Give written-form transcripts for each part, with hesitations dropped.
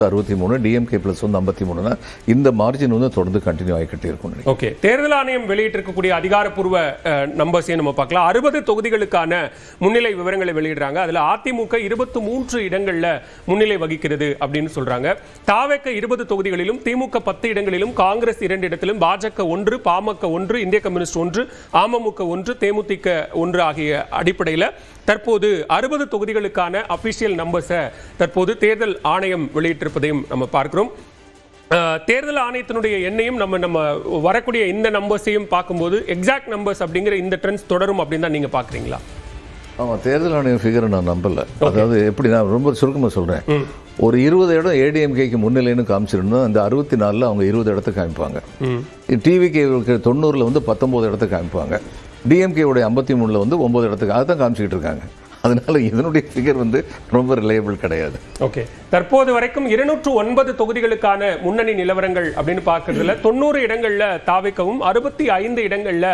63, DMK plus வந்து 53. இந்த margin வந்து தொடர்ந்து கண்டினியூ ஆகிக்கிட்டே இருக்கும். ஓகே, தேர்தல் ஆணையம் வெளியிட்டிருக்கக்கூடிய அதிகாரப்பூர்வ நம்பர்ஸையும் நம்ம பார்க்கலாம். 60 தொகுதிகளுக்கான முன்னிலை விவரங்களை வெளியிடுறாங்க. அதுல அதிமுக 23 இடங்கள்ல முன்னிலை வகிக்கிறது அப்படின்னு சொல்றாங்க. தாவேக 20 தொகுதிகளிலும், திமுக 10 இடங்களிலும், காங்கிரஸ் 2 இடத்திலும், பாஜக 1, பாமக 1, இந்திய கம்யூனிஸ்ட் 1, அமமுக 1, தேமுதிக 1 ஆகிய அடிப்படையில் தற்போது 60 தொகுதிகளுக்கான அபிஷியல் நம்பர்ஸை தற்போது தேர்தல் ஆணையம் வெளியிட்டிருப்பதையும் நம்ம பார்க்கிறோம். தேர்தல் ஆணையத்தினுடைய எண்ணையும் நம்ம வரக்கூடிய இந்த நம்பர்ஸையும் பார்க்கும்போது எக்ஸாக்ட் நம்பர்ஸ் அப்படிங்கிற இந்த ட்ரெண்ட்ஸ் தொடரும் அப்படின்னு தான் நீங்க பாக்குறீங்களா? ஆமாம், தேர்தல் ஆணையம் ஃபிகரை நான் நம்பல. அதாவது எப்படி, நான் ரொம்ப சுருக்கமாக சொல்கிறேன். ஒரு 20 இடம் ஏடிஎம்கேக்கு முன்னிலைன்னு காமிச்சிருந்தோம். அந்த 64 அவங்க 20 இடத்தை காமிப்பாங்க. டிவிகே 90 வந்து 19 இடத்தை காமிப்பாங்க. டிஎம்கேவுடைய 53 வந்து 9 இடத்துக்கு அதை தான் காமிச்சிக்கிட்டு இருக்காங்க. அதனால இதனுடைய ஃபிகர் வந்து ரொம்ப ரிலையபிள் கிடையாது. ஓகே, தற்போது வரைக்கும் 209 தொகுதிகளுக்கான முன்னணி நிலவரங்கள் அப்படின்னு பார்க்கறதுல 90 இடங்கள்ல தாவேகவும் 65 இடங்கள்ல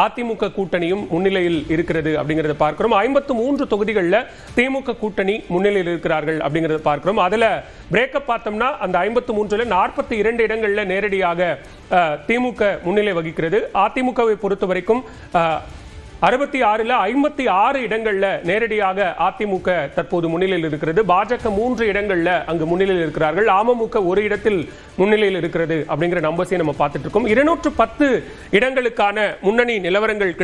அதிமுக கூட்டணியும் முன்னிலையில் இருக்கிறது அப்படிங்கறத பார்க்கிறோம். 53 தொகுதிகளில் திமுக கூட்டணி முன்னிலையில் இருக்கிறார்கள் அப்படிங்கறத பார்க்கிறோம். அதுல பிரேக்கப் பார்த்தோம்னா அந்த 53ல 42 இடங்கள்ல நேரடியாக திமுக முன்னிலை வகிக்கிறது. அதிமுகவை பொறுத்த வரைக்கும் 66ல 56 இடங்கள்ல நேரடியாக அதிமுக தற்போது முன்னிலையில் இருக்கிறது. பாஜக 3 இடங்கள்ல அங்கு முன்னிலையில் இருக்கிறார்கள். அமமுக 1 இடத்தில் முன்னிலையில் இருக்கிறது அப்படிங்கிற நம்பர்ஸை நம்ம பார்த்துட்டு இருக்கோம். 210 இடங்களுக்கான முன்னணி நிலவரங்கள்